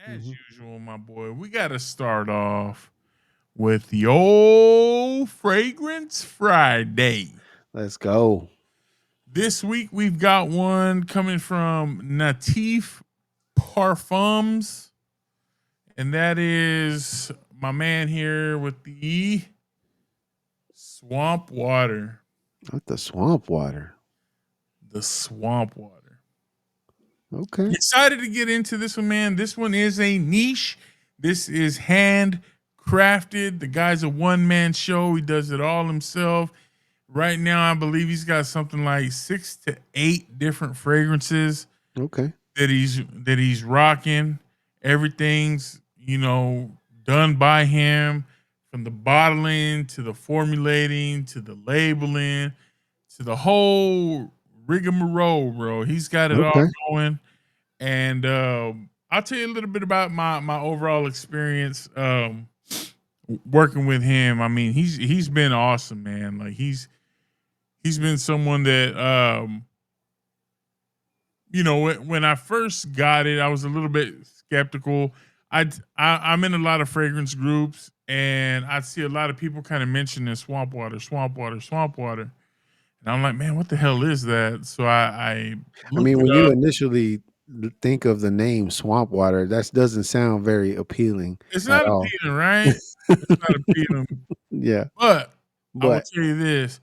As Hmm. usual, my boy, we got to start off with the old Fragrance Friday. Let's go. This week, we've got one coming from Natif Parfums, and that is my man here with the Swamp Water. With the swamp water. The Swamp Water. Okay. Excited to get into this one, man. This one is a niche. This is handcrafted. The guy's a one man show. He does it all himself. Right now, I believe he's got something like 6 to 8 different fragrances Okay. that he's rocking. Everything's done by him, from the bottling to the formulating to the labeling to the whole rigmarole, bro. He's got it all Okay. going. And I'll tell you a little bit about my overall experience working with him. I mean, he's been awesome, man. Like he's been someone that when I first got it, I was a little bit skeptical. I'm in a lot of fragrance groups, and I see a lot of people kind of mentioning swamp water, swamp water, swamp water, and I'm like, man, what the hell is that? So I I looked mean, it when you up. initially think of the name swamp water, that doesn't sound very appealing It's at not all. appealing, right? It's not appealing, Yeah. but I will But tell you this: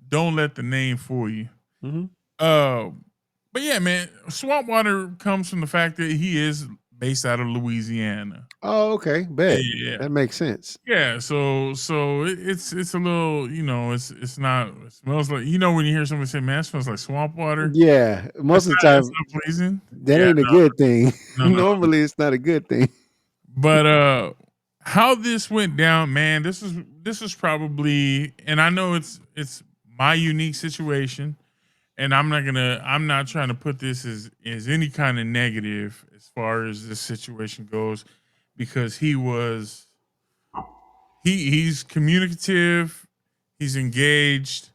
don't let the name fool you. mhm. Uh, but yeah, man, swamp water comes from the fact that he is based out of Louisiana. Oh, okay. Bet. Yeah, That makes sense. yeah. So it's a little, it's not. It smells like, when you hear somebody say, "Man, it smells like swamp water." Yeah. Most of the It's time, not pleasing. that Yeah, ain't a good thing. no, no, no. Normally, it's not a good thing. But how this went down, man, this is probably, and I know it's my unique situation, and I'm not trying to put this as any kind of negative as far as this situation goes, because he's communicative, he's engaged,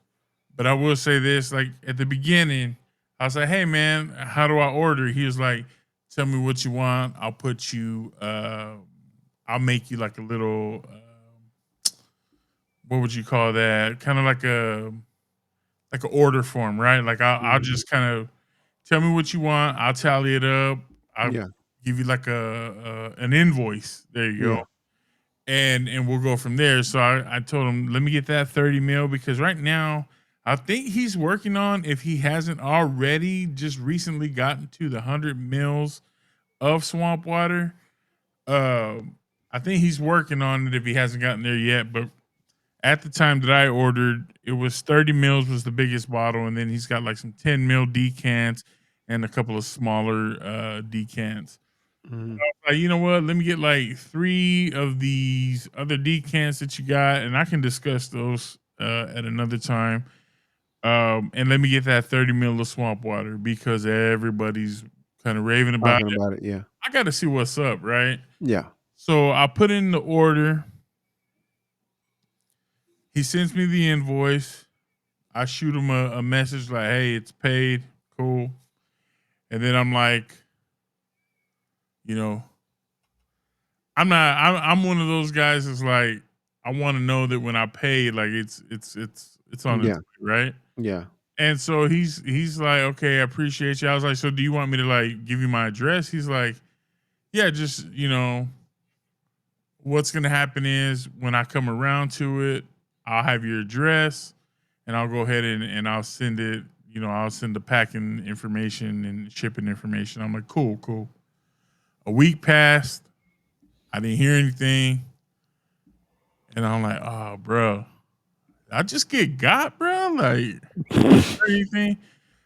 but I will say this, like at the beginning, I was like, "Hey man, how do I order?" He was like, "Tell me what you want. I'll make you like a little what would you call that? Kind of like an order form, right? Like I'll Mhm. just kind of tell me what you want. I'll tally it up. I'll Yeah. give you like a an invoice. There you go, Yeah. and we'll go from there." So I told him, let me get that 30 mil, because right now I think he's working on, if he hasn't already just recently gotten to the 100 mils of swamp water. I think he's working on it if he hasn't gotten there yet. But at the time that I ordered, it was 30 mils was the biggest bottle, and then he's got like some 10 mil decants and a couple of smaller decants. Mhm. Like, you know what? Let me get like 3 of these other decants that you got, and I can discuss those at another time. And let me get that 30 mil of swamp water, because everybody's kind of raving about Talking it. about it. Yeah. I got to see what's up, right? Yeah. So I put in the order. He sends me the invoice. I shoot him a message like, "Hey, it's paid, cool." And then I'm like, you know, I'm one of those guys that's like, I want to know that when I pay, like it's on its Yeah. way, right? Yeah. And so he's like, "Okay, I appreciate you." I was like, "So do you want me to like give you my address?" He's like, "Yeah, just what's gonna happen is when I come around to it, I'll have your address, and I'll go ahead and I'll send it. I'll send the packing information and shipping information." I'm like, "Cool, cool." A week passed. I didn't hear anything, and I'm like, "Oh, bro, I just get got, bro. Like, anything?"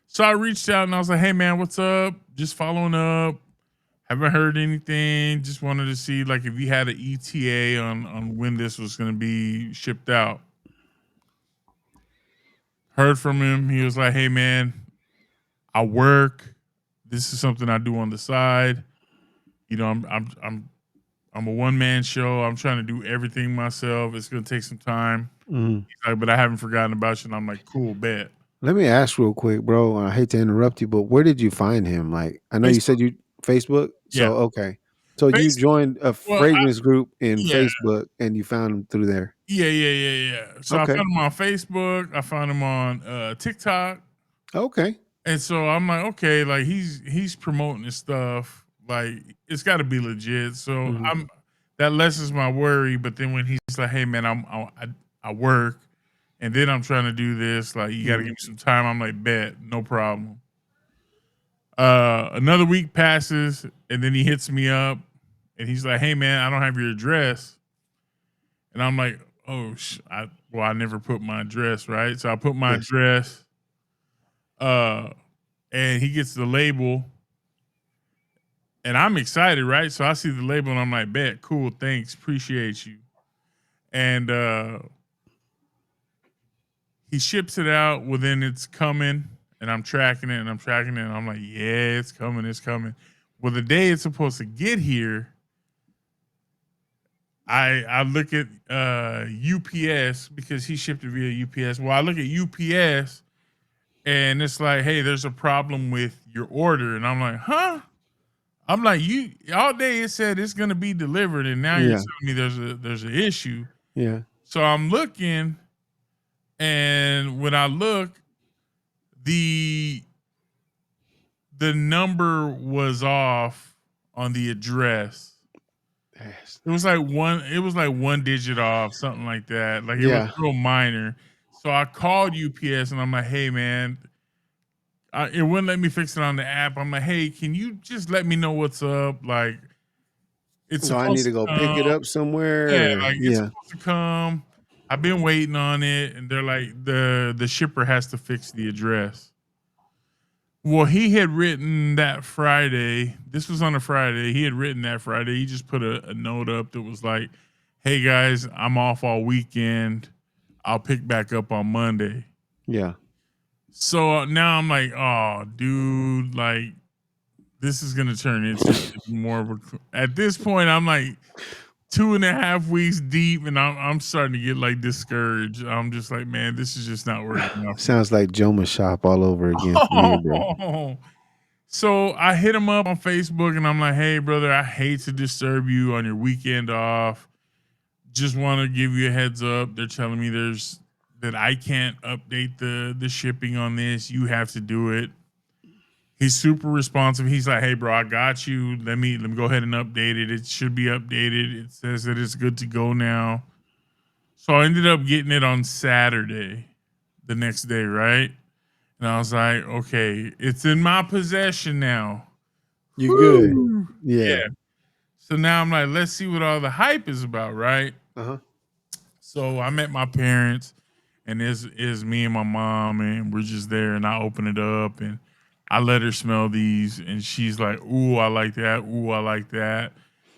So I reached out and I was like, "Hey, man, what's up? Just following up. Haven't heard anything. Just wanted to see like if you had an ETA on when this was going to be shipped out." Heard from him. He was like, "Hey, man, I work. This is something I do on the side. I'm a one man show. I'm trying to do everything myself. It's gonna take some time." Mhm. He's like, "But I haven't forgotten about you." And I'm like, "Cool, bet." Let me ask real quick, bro. I hate to interrupt you, but where did you find him? Like, I know you Facebook. said you Facebook. Yeah. So okay. So you Facebook. joined a Well, fragrance group in yeah, Facebook and you found them through there. yeah. So I Okay. found him on Facebook. I found him on TikTok, Okay. and so I'm like, okay, like he's promoting his stuff. Like it's got to be legit. So Mhm. I'm that lessens my worry. But then when he's like, hey man, I work, and then I'm trying to do this. Like you got to give Mhm. me some time. I'm like, bet, no problem. Another week passes, and then he hits me up, and he's like, "Hey man, I don't have your address," and I'm like, "Oh, I never put my address right." So I put my Yes. address, uh, and he gets the label, and I'm excited, right? So I see the label, and I'm like, "Bet, cool, thanks, appreciate you." And he ships it out. Well, then it's coming, and I'm tracking it, and I'm tracking it, and I'm like, "Yeah, it's coming, it's coming." Well, the day it's supposed to get here, I look at UPS because he shipped it via UPS. Well, I look at UPS and it's like, hey, there's a problem with your order, and I'm like, huh? I'm like, you all day it said it's gonna be delivered, and now you're Yeah. telling me there's an issue. Yeah. So I'm looking, and when I look, the the number was off on the address. Yes. It was like one digit off, something like that. Like it was Yeah. real minor. So I called UPS and I'm like, hey man, it wouldn't let me fix it on the app. I'm like, hey, can you just let me know what's up? Like it's So I need supposed to to go pick come. it up Yeah, somewhere. Or, like it's yeah. supposed to come. I've been waiting on it, and they're like, the shipper has to fix the address. Well, he had written that Friday. This was on a Friday. He had written that Friday. He just put a note up that was like, "Hey guys, I'm off all weekend. I'll pick back up on Monday." Yeah. So now I'm like, "Oh, dude, like this is gonna turn into more of a." At this point, I'm like 2.5 weeks deep, and I'm starting to get like discouraged. I'm just like, man, this is just not working out for me. Sounds like Joma Shop all over again for you, bro. So I hit him up on Facebook and I'm like, hey, brother, I hate to disturb you on your weekend off. Just want to give you a heads up. They're telling me that I can't update the shipping on this. You have to do it. He's super responsive. He's like, hey, bro, I got you. Let me go ahead and update it. It should be updated. It says that it's good to go now. So I ended up getting it on Saturday, the next day, right? And I was like, okay, it's in my possession now. You good? Whew. Yeah. Yeah. So now I'm like, let's see what all the hype is about, right? Uh-huh. So I met my parents, and is me and my mom, and we're just there, and I open it up, and I let her smell these, and she's like, "Ooh, I like that. Ooh, I like that."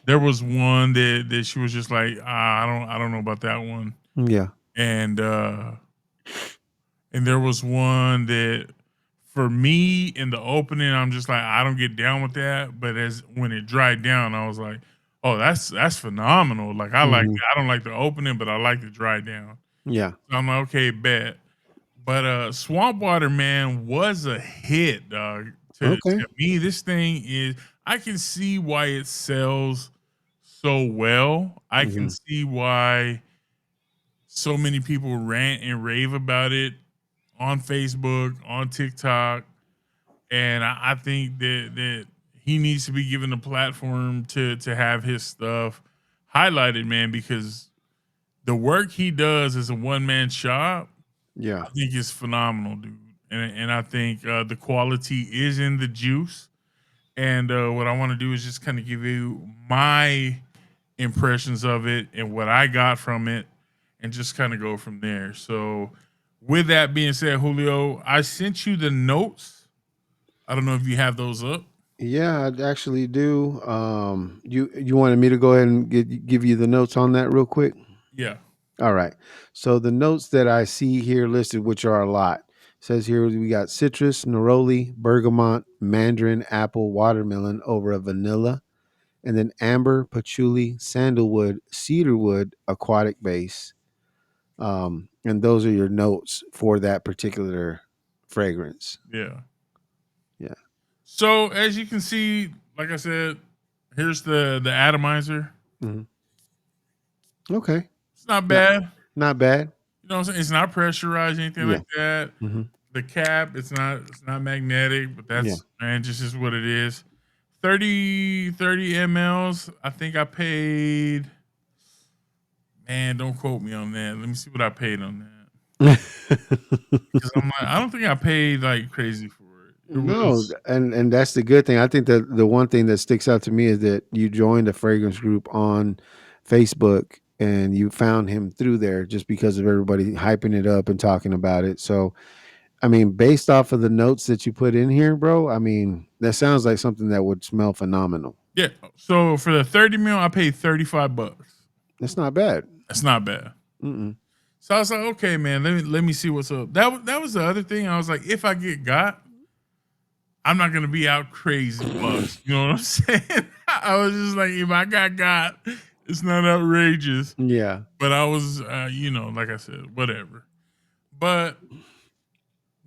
There was one that she was just like, I don't know about that one, Yeah. and there was one that for me in the opening, I'm just like, I don't get down with that. But as when it dried down, I was like, oh, that's phenomenal. Like Mhm. I don't like the opening, but I like the dry down. Yeah. So I'm like, okay, bet. But Swamp Water Man was a hit, dog. Okay. To me, this thing is I can see why it sells so well. I can Mhm. see why so many people rant and rave about it on Facebook, on TikTok, and I think that he needs to be given a platform to have his stuff highlighted, man, because the work he does as a one man shop, Yeah. I think is phenomenal, dude. And I think the quality is in the juice. And what I want to do is just kind of give you my impressions of it and what I got from it, and just kind of go from there. So, with that being said, Julio, I sent you the notes. I don't know if you have those up. Yeah, I actually do. You wanted me to go ahead and give you the notes on that real quick? Yeah. All right. So the notes that I see here listed, which are a lot, says here we got citrus, neroli, bergamot, mandarin, apple, watermelon over a vanilla, and then amber, patchouli, sandalwood, cedarwood, aquatic base. And those are your notes for that particular fragrance. Yeah. Yeah. So as you can see, like I said, Here's the atomizer. Mhm. Okay. It's not Not bad. not bad. You know what I'm saying? It's not pressurized, anything Yeah. like that. Mhm. The cap, it's not magnetic, but Yeah. that's man, just is what it is. 30 mLs. I think I paid, man, don't quote me on that. Let me see what I paid on that. Because I'm like, I don't think I paid like crazy for it. It No, was and that's the good thing. I think that the one thing that sticks out to me is that you joined a fragrance group on Facebook and you found him through there just because of everybody hyping it up and talking about it. So, I mean, based off of the notes that you put in here, bro, I mean, that sounds like something that would smell phenomenal. yeah. So for the 30 mil, I paid $35. That's not bad. That's not bad. Mm-mm. So I was like, okay, man, let me see what's up. That was the other thing. I was like, if I get got, I'm not gonna be out crazy bucks. You know what I'm saying? I was just like, if I got, it's not outrageous. Yeah. But I was, like I said, whatever. But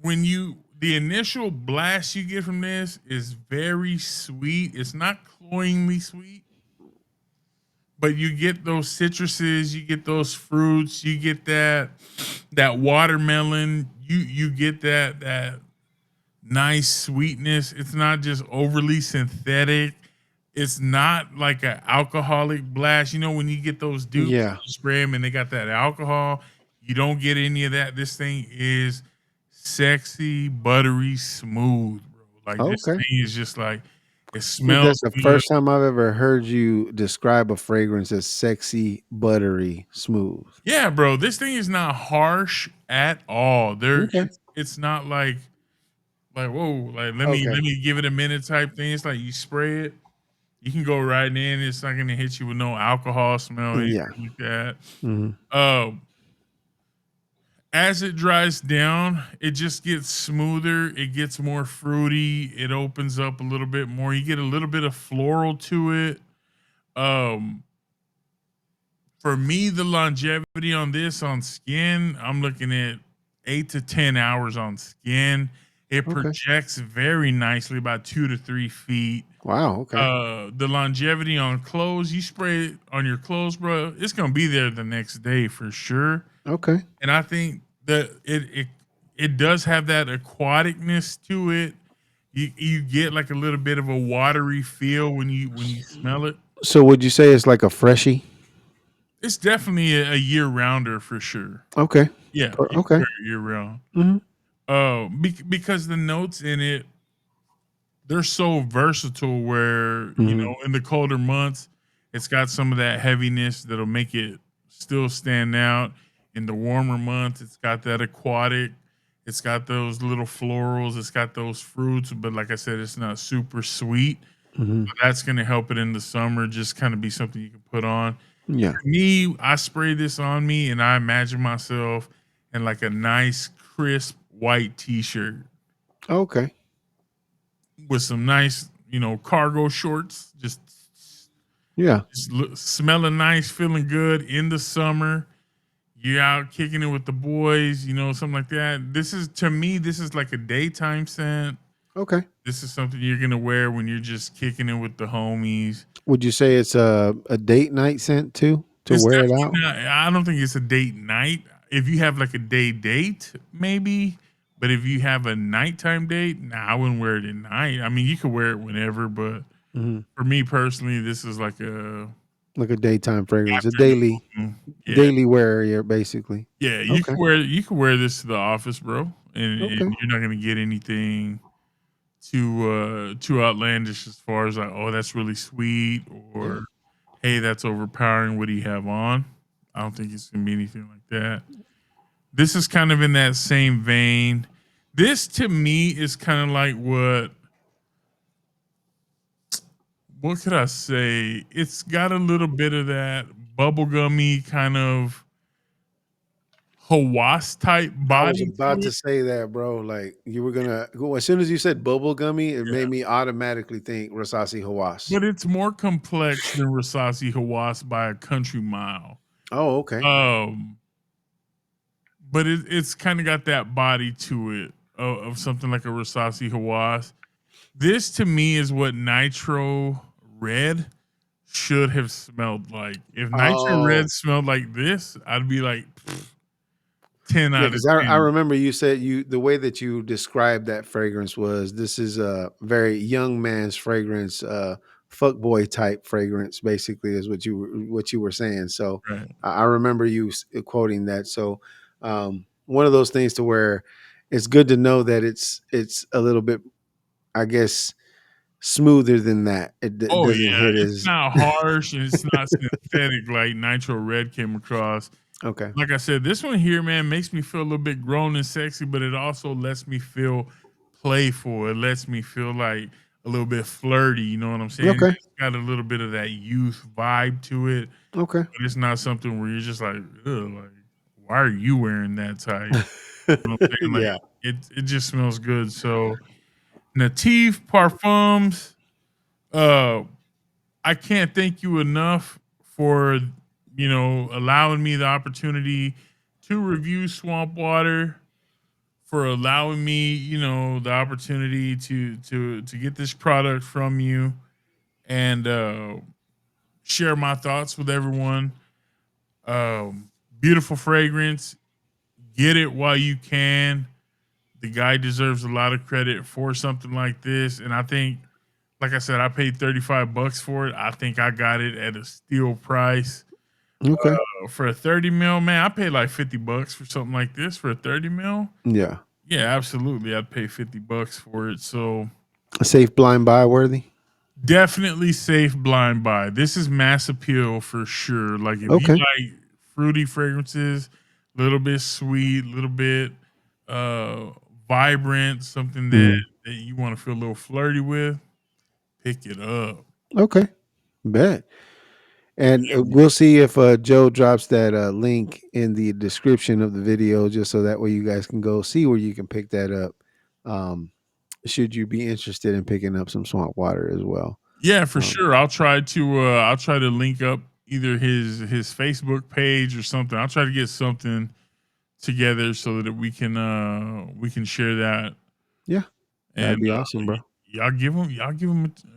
when the initial blast you get from this is very sweet. It's not cloyingly sweet, but you get those citruses, you get those fruits, you get that watermelon, you get that nice sweetness. It's not just overly synthetic. It's not like an alcoholic blast. You know, when you get those dupes, Yeah. you spray them and they got that alcohol. You don't get any of that. This thing is sexy, buttery, smooth, bro. Like this Okay. thing is just like it I think that's smells the good. first time I've ever heard you describe a fragrance as sexy, buttery, smooth. Yeah, bro. This thing is not harsh at all. Okay. It's not like whoa, like let me Okay. let me give it a minute type thing. It's like you spray it. You can go right in. It's not gonna hit you with no alcohol smell or anything Yeah. like that. Mhm. Um, as it dries down, it just gets smoother. It gets more fruity. It opens up a little bit more. You get a little bit of floral to it. Um, for me, the longevity on this on skin, I'm looking at 8 to 10 hours on skin. It Okay. projects very nicely, about 2 to 3 feet. Wow. Okay. The longevity on clothes, you spray it on your clothes, bro, it's gonna be there the next day for sure. Okay. And I think that it does have that aquaticness to it. You get like a little bit of a watery feel when you smell it. So would you say it's like a freshie? It's definitely a year rounder for sure. Okay. Yeah, you can Okay. wear it year round. Mhm. Because the notes in it, they're so versatile where, Mhm. in the colder months, it's got some of that heaviness that'll make it still stand out. In the warmer months, it's got that aquatic, it's got those little florals, it's got those fruits, but like I said, it's not super sweet. Mhm. So that's gonna help it in the summer, just kind of be something you can put on. Yeah. For me, I spray this on me and I imagine myself in like a nice, crisp white t-shirt Okay. with some nice, cargo shorts, Yeah. smelling nice, feeling good in the summer. You're out kicking it with the boys, something like that. To me, this is like a daytime scent. Okay. This is something you're gonna wear when you're just kicking it with the homies. Would you say it's a date night scent too to It's wear it definitely out? not. I don't think it's a date night. If you have like a day date, maybe. But if you have a nighttime date, nah, I wouldn't wear it at night. I mean, you could wear it whenever, but Mhm. for me personally, this is like a Like a daytime fragrance, a afternoon. Yeah, daily wear, yeah, basically. yeah. You Okay. can wear this to the office, bro, and Okay. you're not gonna get anything too outlandish as far as like, oh, that's really sweet, Yeah. or hey, that's overpowering. What do you have on? I don't think it's gonna be anything like that. This is kind of in that same vein. This to me is kind of like what could I say? It's got a little bit of that bubblegummy kind of Hawas type I was body about to to it. say that, bro. Like you were gonna go as soon as you said bubble gummy, it Yeah. made me automatically think Rasasi Hawass. But it's more complex than Rasasi Hawas by a country mile. Oh, okay. Um, but it's kind of got that body to it of something like a Rasasi Hawas. This to me is what Nitro Red should have smelled like. If Nitro Oh, Red smelled like this, I'd be like 10 yeah, out of because I 10. remember you said the way that you described that fragrance was this is a very young man's fragrance, fuckboy type fragrance, basically is what you were saying. So Right. I remember you quoting that. So one of those things to where it's good to know that it's a little bit, I guess, smoother than that. It Oh doesn't yeah, hit it's as not harsh and it's not synthetic like Nitro Red came across. okay. Like I said, this one here, man, makes me feel a little bit grown and sexy, but it also lets me feel playful. It lets me feel like a little bit flirty. You know what I'm saying? Okay. It's got a little bit of that youth vibe to it, Okay. but it's not something where you're just like, ugh, like, why are you wearing that type? You know what I'm saying? Like, Yeah. it just smells good. So, Natif Parfums, uh, I can't thank you enough for allowing me the opportunity to review Swamp Water, for allowing me the opportunity to get this product from you and share my thoughts with everyone. Beautiful fragrance. Get it while you can. The guy deserves a lot of credit for something like this, and I think, like I said, I paid $35 for it. I think I got it at a steal price. Okay. For a 30 mil, man, I paid like $50 for something like this for a 30 mil. Yeah. Yeah, absolutely. I'd pay $50 for it. So A safe blind buy worthy. definitely safe blind buy. This is mass appeal for sure. Like if you Okay. like fruity fragrances, a little bit sweet, a little bit uh vibrant, something that Mm. that you want to feel a little flirty with, pick it up. Okay. Bet. And Yeah, we'll see if Joe drops that link in the description of the video, just so that way you guys can go see where you can pick that up. Um, should you be interested in picking up some swamp water as well? yeah, for Um, sure. I'll try to link up either his Facebook page or something. I'll try to get something together so that we can share that yeah, that'd and be awesome, bro. y'all give him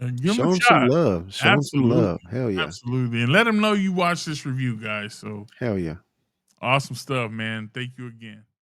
a Show him some shot. love. Show him some love. Absolutely, Hell yeah. absolutely, and let him know you watch this review, guys. So Hell yeah. awesome stuff, man. Thank you again.